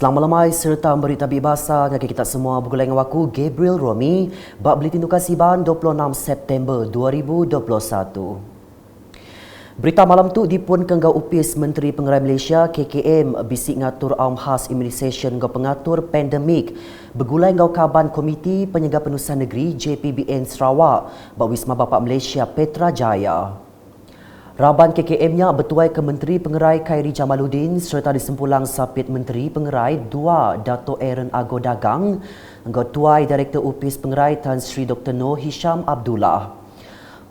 Selamat lemai serta berita bebasa ngaki kita semua bergulai dengan waku Gabriel Romi bab Bulletin Tukar Siban 26 September 2021. Berita malam tu dipun kenggau upis Menteri Pengerai Malaysia KKM bisik ngatur aum khas imunisation ngau pengatur pandemik bergulai ngau kaban Komiti Penyegar Penulisan Negeri JPBN Sarawak bab Wisma Bapak Malaysia Petra Jaya. Raban KKM-nya bertuai ke Menteri Pengerai Khairi Jamaluddin serta disempulang Sapit Menteri Pengerai 2 Dato' Aaron Ago Dagang, engkau tuai Direktur Upis Pengerai Tan Sri Dr. Noor Hisham Abdullah.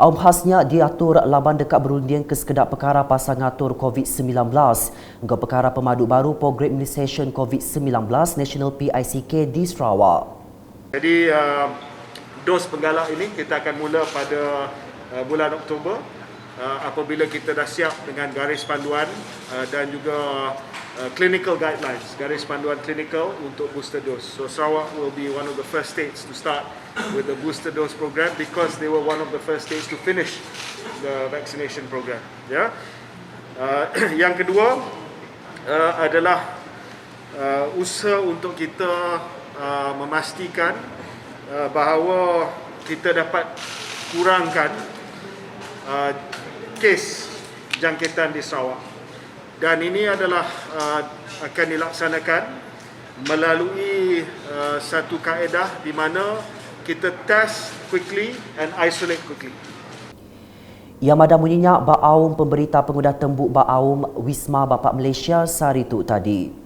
Aum khasnya diatur laban dekat berundian ke sekedar perkara pasal ngatur COVID-19, engkau perkara pemadu baru program immunisation COVID-19 National PICK di Sarawak. Jadi dos penggalak ini kita akan mula pada bulan Oktober. Apabila kita dah siap dengan garis panduan dan juga clinical guidelines, garis panduan clinical untuk booster dose. So Sarawak will be one of the first states to start with the booster dose program because they were one of the first states to finish the vaccination program. Ya. Yang kedua adalah usaha untuk kita memastikan bahawa kita dapat kurangkan kes jangkitan di Sarawak, dan ini adalah akan dilaksanakan melalui satu kaedah di mana kita test quickly and isolate quickly. Ia madah munyinya Ba'aum pemberita pengudah tembuk Ba'aum Wisma Bapak Malaysia sehari itu tadi.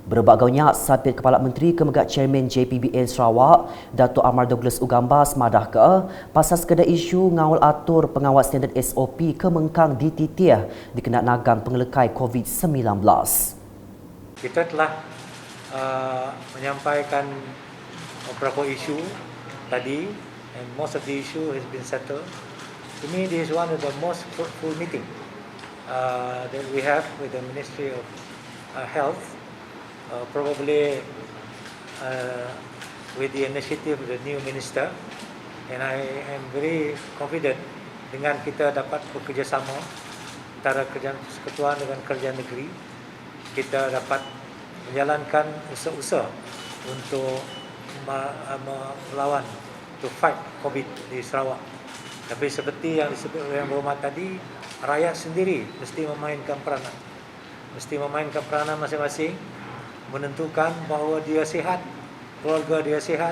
Berbagainya Sapit Kepala Menteri Kemegat Chairman JPBN Sarawak, Dato' Amar Douglas Ugamba semadah ke pasal sekadar isu ngawal atur pengawal standard SOP kemengkang dititiah dikenal nagang pengelekai COVID-19. Kita telah menyampaikan beberapa isu tadi, and most of the issue has been settled. To me, this is one of the most fruitful meeting that we have with the Ministry of Health. Probably with the initiative of the new minister, and I am very confident dengan kita dapat bekerjasama antara kerajaan persekutuan dengan kerajaan negeri, kita dapat menjalankan usaha-usaha untuk melawan, to fight COVID di Sarawak. Tapi seperti yang disebut oleh Yang Berhormat tadi, rakyat sendiri mesti memainkan peranan masing-masing, menentukan bahawa dia sihat, keluarga dia sihat,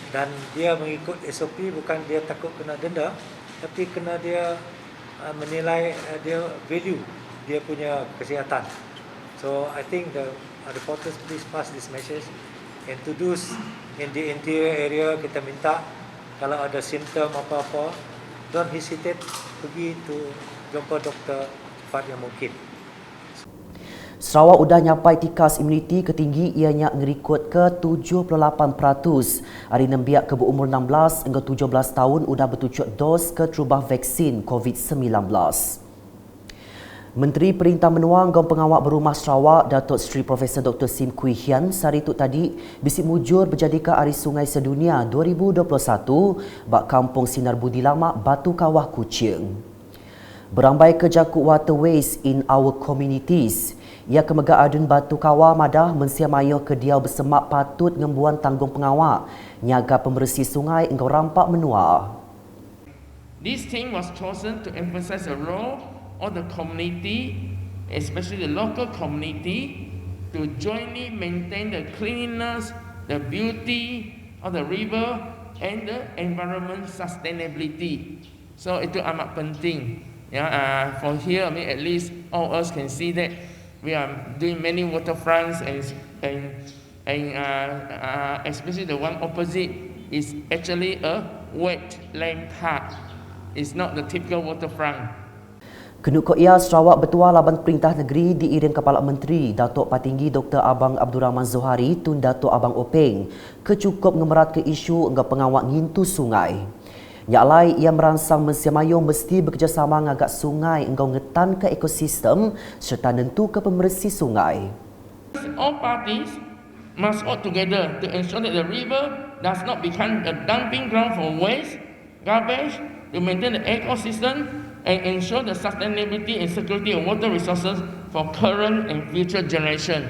dan dia mengikut SOP, bukan dia takut kena denda, tapi kena dia menilai, dia value dia punya kesihatan. So I think the reporters please pass this message, and to those in the interior area kita minta kalau ada simptom apa-apa, don't hesitate, pergi to jumpa doktor cepat yang mungkin. Sarawak udah nyapai tikas imuniti ketinggi ianya ngerikut ke 78%. Hari nembiak ke berumur 16 hingga 17 tahun udah bertujuk dos ke terubah vaksin COVID-19. Menteri Perintah Menua Gaum Pengawal Berumah Sarawak, Datuk Seri Profesor Dr. Sim Kui Hian sehari itu tadi bisik mujur berjadi ke Hari Sungai Sedunia 2021 bak Kampung Sinar Budi Lama, Batu Kawah Kuching. Berambai ke jakut waterways in our communities, ia kemega adun Batu Kawah madah mensiamaya ke diau bersemak patut ngembuan tanggung pengawal nyaga pembersih sungai engkau rampak menua. This thing was chosen to emphasize the role of the community, especially the local community, to jointly maintain the cleanliness, the beauty of the river and the environment sustainability. So itu amat penting. For here, I mean, at least all of us can see that we are doing many waterfronts, and especially the one opposite is actually a wetland park. It's not the typical waterfront. Kenuk ia Sarawak bertuah laban Perintah Negeri diiring Kepala Menteri Datuk Patinggi Dr. Abang Abdul Rahman Zohari tun Datuk Abang Openg kecukup ngemerat ke isu engkau pengawak ngintu sungai. Nyalai ia merangsang mensiamayong mesti bekerjasama ngagak sungai engkau ngetan ke ekosistem serta nentu ke pembersih sungai. All parties must work together to ensure that the river does not become a dumping ground for waste, garbage, to maintain the ecosystem and ensure the sustainability and security of water resources for current and future generations.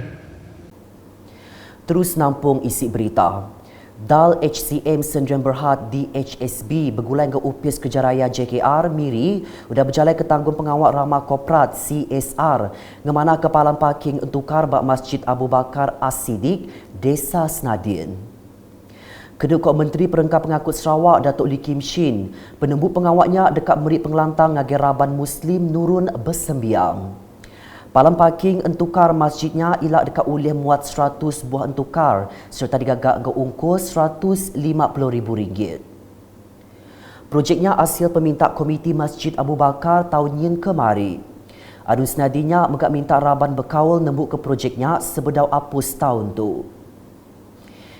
Terus nampung isi berita. Dal HCM Sdn Berhad DHSB bergulai ke UPIS Kerjaraya JKR Miri sudah berjalan ke tanggung pengawal ramah korporat CSR ngemana kepalan parking entukar bak Masjid Abu Bakar As-Siddiq Desa Senadin. Kedua Menteri Perengkap Pengangkut Sarawak Datuk Lee Kim Shin penembuk pengawaknya dekat merit pengelantang ngagi Raban Muslim Nurun bersembiang. Palang parking entukar masjidnya ialah dekat ulih muat 100 buah entukar serta digagak ke ungkus RM150,000. Projeknya hasil peminta Komiti Masjid Abu Bakar tahun yen kemari. Adun senadinya megak minta Raban berkawal nembuk ke projeknya sebedau apus tahun tu.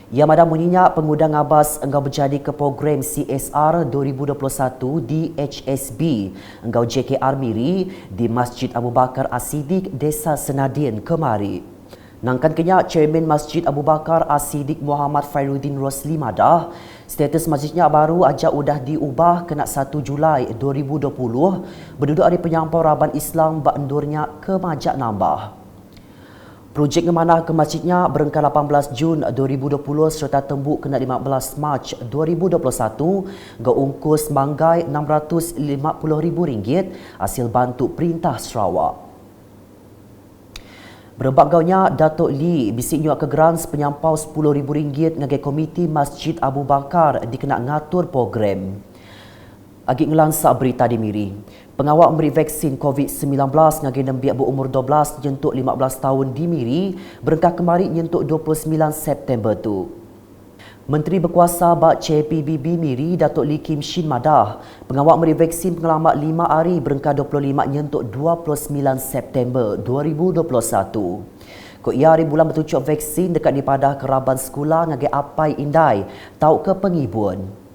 Ia madah munyinya pengundang Abbas engkau berjadi ke program CSR 2021 di HSB engkau JKR Miri di Masjid Abu Bakar As-Siddiq Desa Senadin kemari. Nangkan kenya Chairman Masjid Abu Bakar As-Siddiq Muhammad Fairuddin Rosli madah status masjidnya baru aja udah diubah kena 1 Julai 2020 berduduk hari penyampau Raban Islam bak endurnya ke majak nambah. Projek ngemanah ke masjidnya berengkar 18 Jun 2020 serta tembuk kena 15 Mac 2021 ke ungkus manggai RM650,000 hasil bantu Perintah Sarawak. Berbagaunya Datuk Lee bisik nyuak ke grants penyampau RM10,000 ngagai Komiti Masjid Abu Bakar dikena ngatur program. Agi ngelansak berita di Miri. Pengawal memberi vaksin COVID-19 ngagi nembiak berumur 12 nyentuk 15 tahun di Miri berengkah kemari nyentuk 29 September tu. Menteri Berkuasa Bak CPBB Miri Datuk Lee Kim Shin madah pengawal memberi vaksin pengalamat 5 hari berengkah 25 nyentuk 29 September 2021. Ko ia hari bulan bertujuk vaksin dekat di padah keraban sekolah ngagi Apai Indai tau ke pengibun.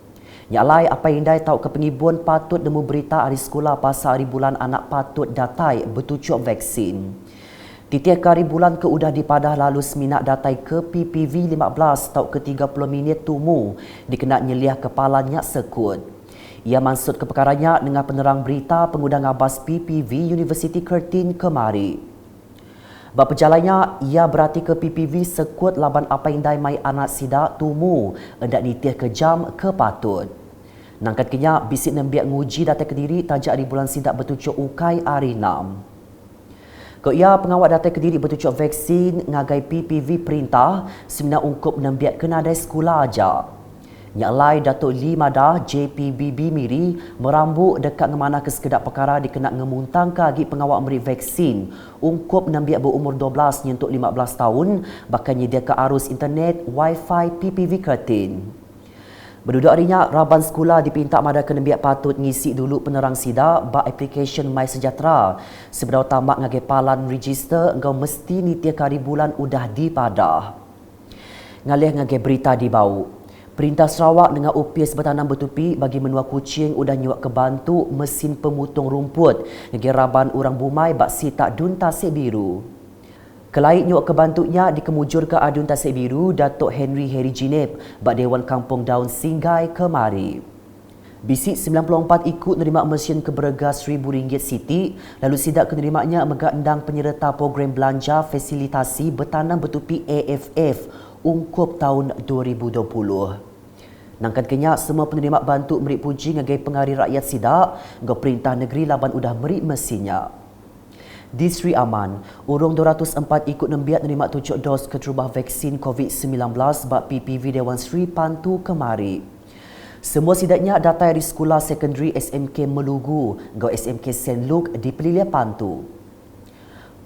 Nyalai apa indai tahu ke pengibun patut nemu berita hari sekolah pasal hari bulan anak patut datai bertujuk vaksin. Titiak hari bulan ke udah dipadah lalu seminat datai ke PPV 15 tahu ke 30 minit tumu dikena nyeliah kepalanya sekut. Ia maksud ke perkaranya dengan penerang berita pengundang Abbas PPV University Kertin kemari. Bab perjalannya, ia berarti ke PPV sekut laban apa indai mai anak sidak tumu hendak nitiah kejam ke patut. Nangkat kenya bisik nembiak nguji data Kediri tajak di bulan sidak bertujuk ukai hari 6. Ko ia pengawal data Kediri bertujuk vaksin ngagai PPV perintah semina ungkup nembiak kenadai sekolah aja. Nyalai Datuk Lee madah JPBB Miri merambuk dekat ngemana ke sekedap perkara dikena ngemuntang kagi pengawal memberi vaksin ungkup nambiak berumur 12 nyentuk 15 tahun bahkan nyediakan arus internet Wi-Fi PPV Kertin. Berduduk harinya, Raban Sekolah dipinta madah ke nembiak patut ngisi dulu penerang sidak bak aplikasi My Sejahtera sebedau tamak ngagai palan register engkau mesti nitiak hari bulan udah dipadah. Ngalih ngagai berita di bau. Perintah Sarawak dengan UPIS bertanam bertupi bagi menua kucing udah nyuak kebantu mesin pemutung rumput negeri Raban Urang Bumai bak sitak Dun Tasik Biru. Kelait nyuak kebantunya dikemujur ke Adun Tasik Biru Datuk Henry Jinip bak Dewan Kampung Daun Singgai kemari. Bisik 94 ikut nerima mesin ke berega RM1,000 Siti lalu sidak kenerimanya megak endang penyerta program belanja fasilitasi bertanam bertupi AFF ungkup tahun 2020. Nangkan kenya semua penerima bantu merik puji ngagai pengari rakyat sidak ngau perintah negeri laban udah merik mesinnya. Di Sri Aman, urung 204 ikut nembiak nerima 7 dos keterubah vaksin COVID-19 bak PPV Dewan Sri Pantu kemari. Semua sidaknya data dari sekolah sekondari SMK Melugu ngau SMK St. Luke di Peliliah Pantu.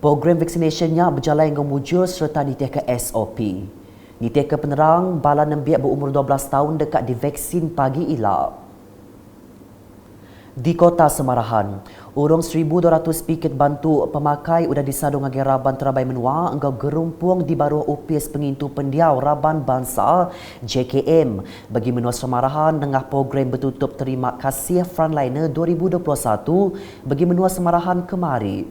Program vaksinationnya berjalan ngau mujur serta nitiah ke SOP. Nitiah ke penerang bala nembiak berumur 12 tahun dekat divaksin pagi ilap. Di Kota Semarahan, urung 1,200 piket bantu pemakai udah disadung ngagi Raban Terabai Menua engkau gerumpung di baruh UPIS pengintu pendiau Raban Bangsa JKM bagi Menua Semarahan tengah program bertutup terima kasih Frontliner 2021 bagi Menua Semarahan kemari.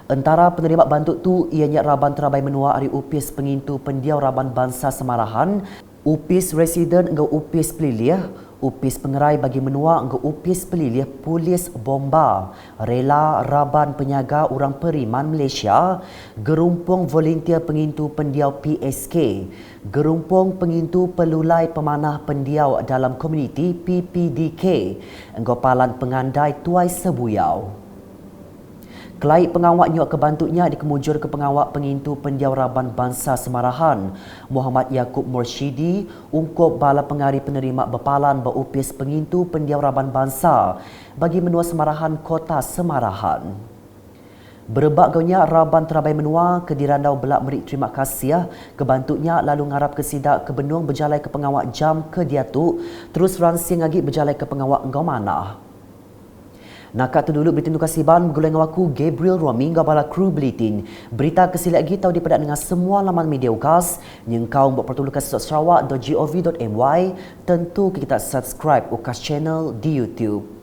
Antara penerima bantu tu ianya Raban Terabai Menua hari UPIS pengintu pendiau Raban Bangsa Semarahan, UPIS Residen engkau UPIS Peliliah, Upis pengerai bagi menua ke upis pelilih polis bomba rela Raban Penyaga Orang Periman Malaysia, gerumpung volunteer pengintu pendiau PSK, gerumpung pengintu pelulai pemanah pendiau dalam komuniti PPDK, enggopalan pengandai tuai sebuyau. Kelai pengawak nyok kebantuknya dikemujur ke pengawak pengintu pendiau Raban Bangsa Semarahan, Muhammad Yaakob Mursyidi, ungkup bala pengari penerima bepalan berupis pengintu pendiau Raban Bangsa bagi menua Semarahan Kota Semarahan. Berebak gaunya Raban Terabai Menua ke dirandau belak merik terima kasih kebantuknya lalu ngarap ke sidak ke Benung berjalai ke pengawak jam ke Diatuk terus ransing lagi berjalai ke pengawak Engau Manah. Nak tu dulu berita kasiban bergulai dengan aku Gabriel Romi bala kru Bulletin. Berita kesilap lagi tahu dipedak dengan semua laman media ukas yang kau buat pertulukan sarawak.gov.my. Tentu kita subscribe ukas channel di YouTube.